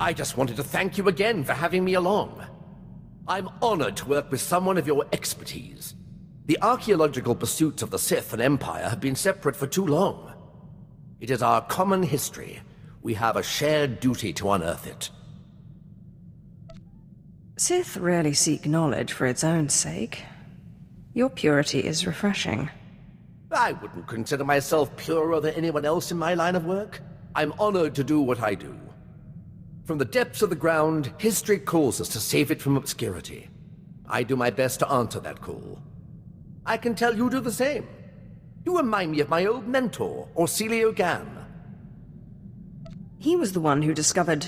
I just wanted to thank you again for having me along. I'm honored to work with someone of your expertise. The archaeological pursuits of the Sith and Empire have been separate for too long. It is our common history. We have a shared duty to unearth it. Sith rarely seek knowledge for its own sake. Your purity is refreshing. I wouldn't consider myself purer than anyone else in my line of work. I'm honored to do what I do. From the depths of the ground, history calls us to save it from obscurity. I do my best to answer that call. I can tell you do the same. You remind me of my old mentor, Orsilio Gan. He was the one who discovered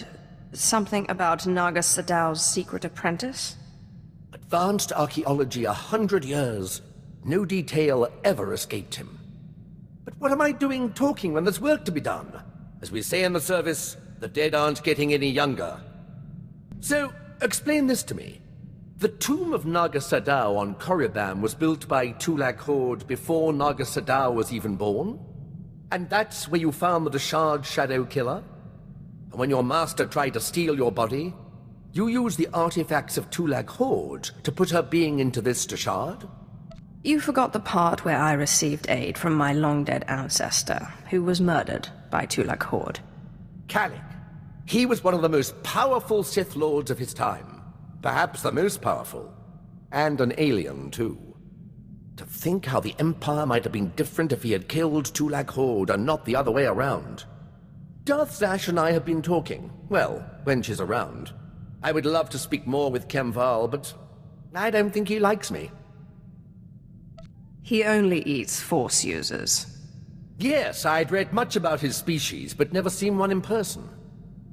something about Naga Sadow's secret apprentice? Advanced archaeology 100 years. No detail ever escaped him. But what am I doing talking when there's work to be done? As we say in the service, the dead aren't getting any younger. So, explain this to me. The tomb of Naga Sadow on Korriban was built by Twi'lek Horde before Naga Sadow was even born? And that's where you found the Deshard Shadow Killer? And when your master tried to steal your body, you used the artifacts of Twi'lek Horde to put her being into this Deshard? You forgot the part where I received aid from my long-dead ancestor, who was murdered by Twi'lek Horde. Kalik. He was one of the most powerful Sith Lords of his time. Perhaps the most powerful. And an alien, too. To think how the Empire might have been different if he had killed Twi'lek Horde and not the other way around. Darth Zash and I have been talking. Well, when she's around. I would love to speak more with Kemval, but I don't think he likes me. He only eats Force users. Yes, I'd read much about his species, but never seen one in person.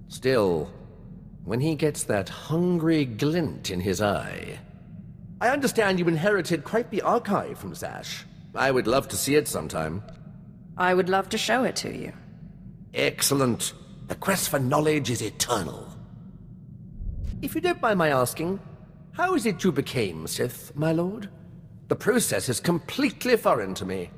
Still, when he gets that hungry glint in his eye... I understand you inherited quite the archive from Zash. I would love to see it sometime. I would love to show it to you. Excellent. The quest for knowledge is eternal. If you don't mind my asking, how is it you became Sith, my lord? The process is completely foreign to me.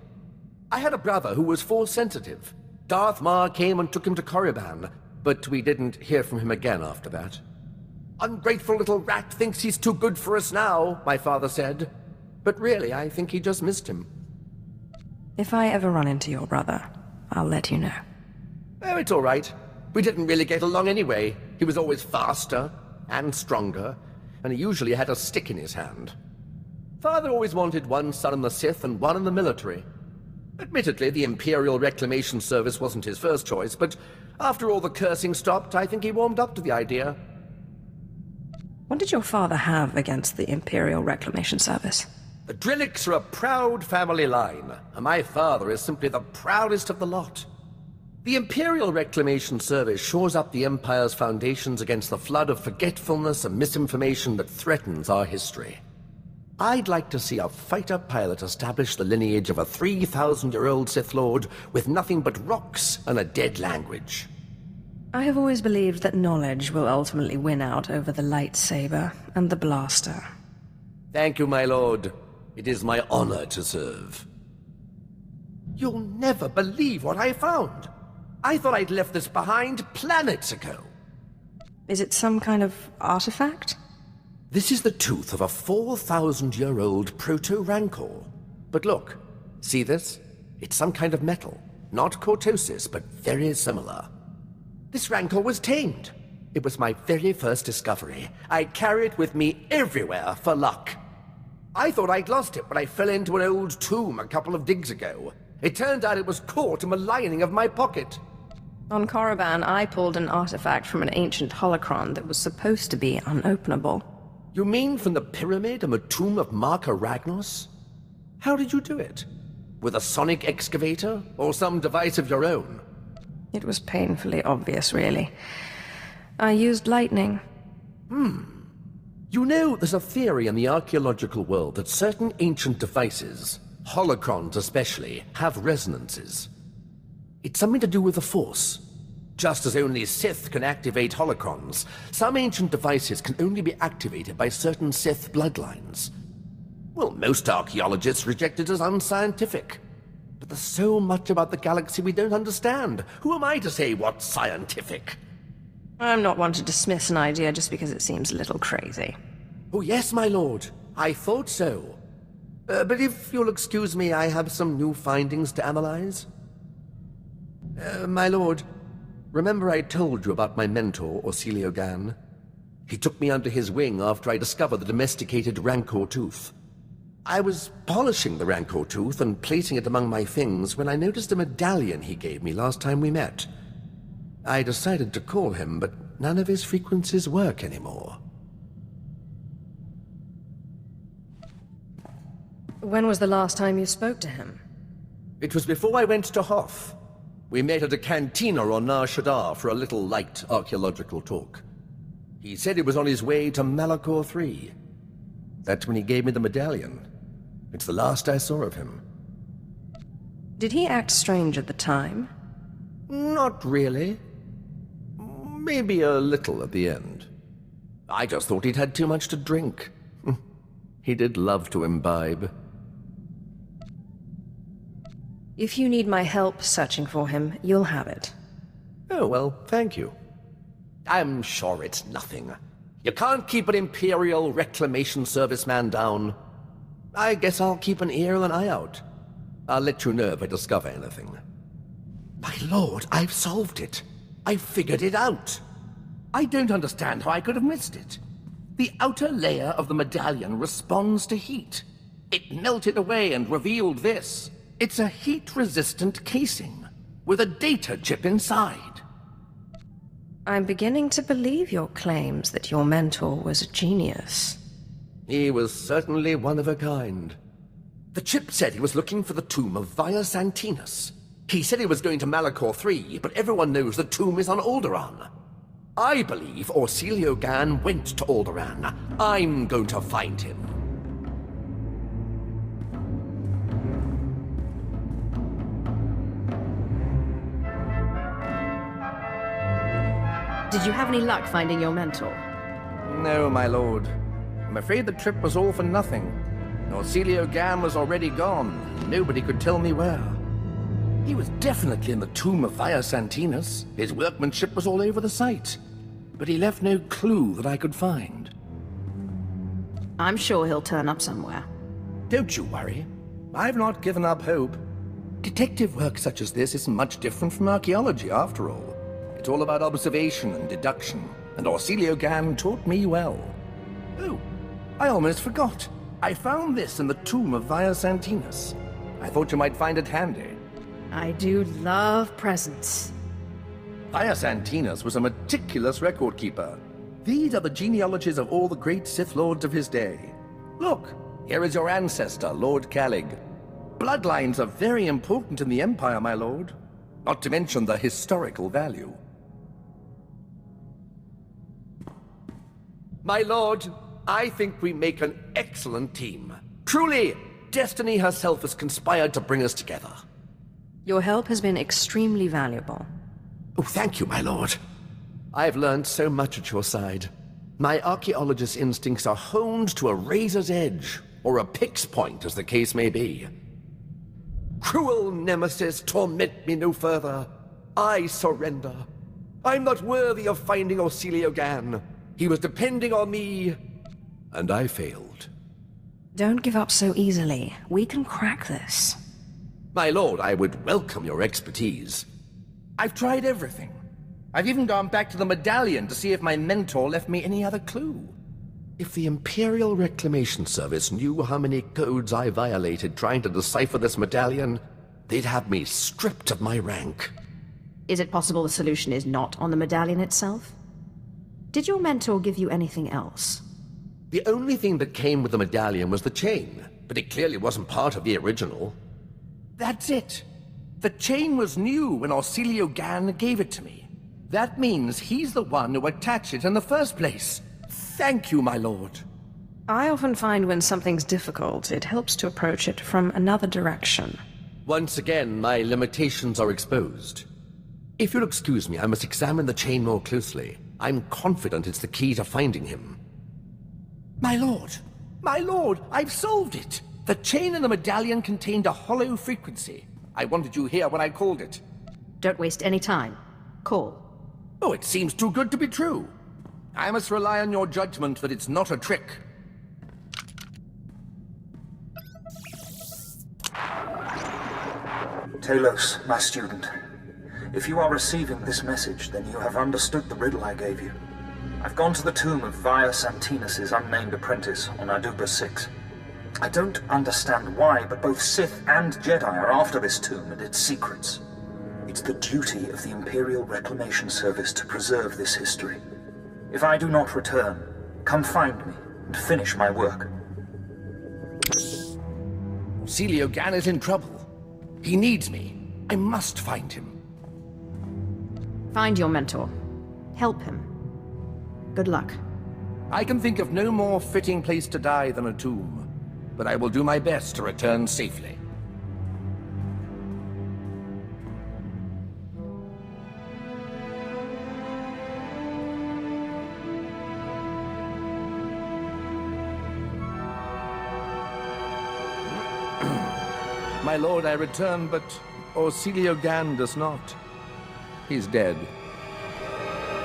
I had a brother who was Force-sensitive. Darth Maul came and took him to Korriban, but we didn't hear from him again after that. Ungrateful little rat thinks he's too good for us now, my father said. But really, I think he just missed him. If I ever run into your brother, I'll let you know. Oh, it's all right. We didn't really get along anyway. He was always faster and stronger, and he usually had a stick in his hand. Father always wanted one son in the Sith and one in the military. Admittedly, the Imperial Reclamation Service wasn't his first choice, but after all the cursing stopped, I think he warmed up to the idea. What did your father have against the Imperial Reclamation Service? The Drelliks are a proud family line, and my father is simply the proudest of the lot. The Imperial Reclamation Service shores up the Empire's foundations against the flood of forgetfulness and misinformation that threatens our history. I'd like to see a fighter pilot establish the lineage of a 3,000-year-old Sith Lord with nothing but rocks and a dead language. I have always believed that knowledge will ultimately win out over the lightsaber and the blaster. Thank you, my lord. It is my honor to serve. You'll never believe what I found. I thought I'd left this behind planets ago. Is it some kind of artifact? This is the tooth of a 4,000-year-old proto-rancor. But look, see this? It's some kind of metal. Not cortosis, but very similar. This rancor was tamed. It was my very first discovery. I carry it with me everywhere for luck. I thought I'd lost it when I fell into an old tomb a couple of digs ago. It turned out it was caught in the lining of my pocket. On Korriban, I pulled an artifact from an ancient holocron that was supposed to be unopenable. You mean from the pyramid and the tomb of Marka Ragnos? How did you do it? With a sonic excavator, or some device of your own? It was painfully obvious, really. I used lightning. You know, there's a theory in the archaeological world that certain ancient devices, holocrons especially, have resonances. It's something to do with the Force. Just as only Sith can activate holocrons, some ancient devices can only be activated by certain Sith bloodlines. Well, most archaeologists reject it as unscientific. But there's so much about the galaxy we don't understand. Who am I to say what's scientific? I'm not one to dismiss an idea just because it seems a little crazy. Oh yes, my lord. I thought so. But if you'll excuse me, I have some new findings to analyze. My lord, remember I told you about my mentor, Orsilio Gan? He took me under his wing after I discovered the domesticated Rancor tooth. I was polishing the Rancor tooth and placing it among my things when I noticed a medallion he gave me last time we met. I decided to call him, but none of his frequencies work anymore. When was the last time you spoke to him? It was before I went to Hoth. We met at a cantina on Nar Shaddaa for a little light archaeological talk. He said he was on his way to Malachor III. That's when he gave me the medallion. It's the last I saw of him. Did he act strange at the time? Not really. Maybe a little at the end. I just thought he'd had too much to drink. He did love to imbibe. If you need my help searching for him, you'll have it. Oh, well, thank you. I'm sure it's nothing. You can't keep an Imperial Reclamation Service man down. I guess I'll keep an ear and an eye out. I'll let you know if I discover anything. My lord, I've solved it. I've figured it out. I don't understand how I could have missed it. The outer layer of the medallion responds to heat. It melted away and revealed this. It's a heat-resistant casing, with a data chip inside. I'm beginning to believe your claims that your mentor was a genius. He was certainly one of a kind. The chip said he was looking for the tomb of Via Santinus. He said he was going to Malachor III, but everyone knows the tomb is on Alderaan. I believe Orsilio Gan went to Alderaan. I'm going to find him. Did you have any luck finding your mentor? No, my lord. I'm afraid the trip was all for nothing. Orsilio Gan was already gone. Nobody could tell me where. He was definitely in the tomb of Via Santinus. His workmanship was all over the site. But he left no clue that I could find. I'm sure he'll turn up somewhere. Don't you worry. I've not given up hope. Detective work such as this isn't much different from archaeology, after all. It's all about observation and deduction, and Orsilio Gan taught me well. Oh, I almost forgot. I found this in the tomb of Via Santinus. I thought you might find it handy. I do love presents. Via Santinus was a meticulous record keeper. These are the genealogies of all the great Sith Lords of his day. Look, here is your ancestor, Lord Calig. Bloodlines are very important in the Empire, my lord. Not to mention the historical value. My lord, I think we make an excellent team. Truly, destiny herself has conspired to bring us together. Your help has been extremely valuable. Oh, thank you, my lord. I've learned so much at your side. My archaeologist's instincts are honed to a razor's edge, or a pick's point, as the case may be. Cruel nemesis, torment me no further. I surrender. I'm not worthy of finding Orsilio Gan. He was depending on me, and I failed. Don't give up so easily. We can crack this. My lord, I would welcome your expertise. I've tried everything. I've even gone back to the medallion to see if my mentor left me any other clue. If the Imperial Reclamation Service knew how many codes I violated trying to decipher this medallion, they'd have me stripped of my rank. Is it possible the solution is not on the medallion itself? Did your mentor give you anything else? The only thing that came with the medallion was the chain, but it clearly wasn't part of the original. That's it. The chain was new when Orsilio Gan gave it to me. That means he's the one who attached it in the first place. Thank you, my lord. I often find when something's difficult, it helps to approach it from another direction. Once again, my limitations are exposed. If you'll excuse me, I must examine the chain more closely. I'm confident it's the key to finding him. My lord, I've solved it! The chain in the medallion contained a hollow frequency. I wanted you here when I called it. Don't waste any time. Call. Oh, it seems too good to be true. I must rely on your judgment that it's not a trick. Talos, my student. If you are receiving this message, then you have understood the riddle I gave you. I've gone to the tomb of Via Santinus' unnamed apprentice on Aduba 6. I don't understand why, but both Sith and Jedi are after this tomb and its secrets. It's the duty of the Imperial Reclamation Service to preserve this history. If I do not return, come find me and finish my work. Celio Gan is in trouble. He needs me. I must find him. Find your mentor. Help him. Good luck. I can think of no more fitting place to die than a tomb, but I will do my best to return safely. My lord, I return, but Celio Gan does not. He's dead.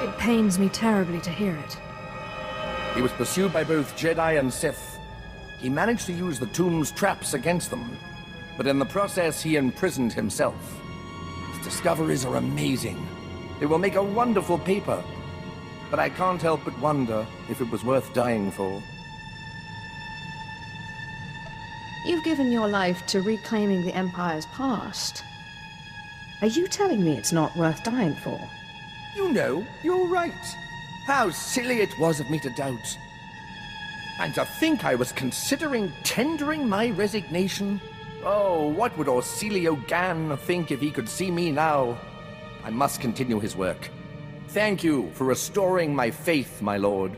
It pains me terribly to hear it. He was pursued by both Jedi and Sith. He managed to use the tomb's traps against them, but in the process he imprisoned himself. His discoveries are amazing. They will make a wonderful paper, but I can't help but wonder if it was worth dying for. You've given your life to reclaiming the Empire's past. Are you telling me it's not worth dying for? You know, you're right. How silly it was of me to doubt. And to think I was considering tendering my resignation? Oh, what would Celio Gan think if he could see me now? I must continue his work. Thank you for restoring my faith, my lord.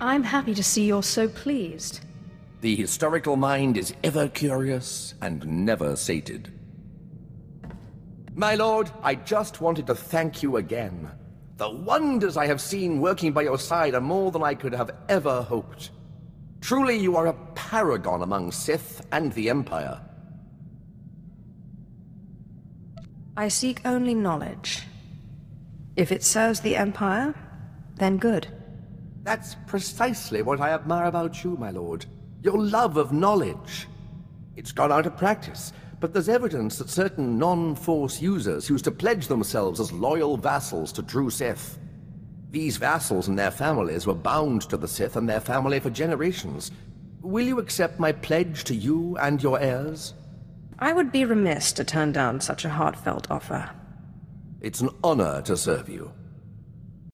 I'm happy to see you're so pleased. The historical mind is ever curious and never sated. My lord, I just wanted to thank you again. The wonders I have seen working by your side are more than I could have ever hoped. Truly, you are a paragon among Sith and the Empire. I seek only knowledge. If it serves the Empire, then good. That's precisely what I admire about you, my lord. Your love of knowledge. It's gone out of practice, but there's evidence that certain non-Force users used to pledge themselves as loyal vassals to true Sith. These vassals and their families were bound to the Sith and their family for generations. Will you accept my pledge to you and your heirs? I would be remiss to turn down such a heartfelt offer. It's an honor to serve you.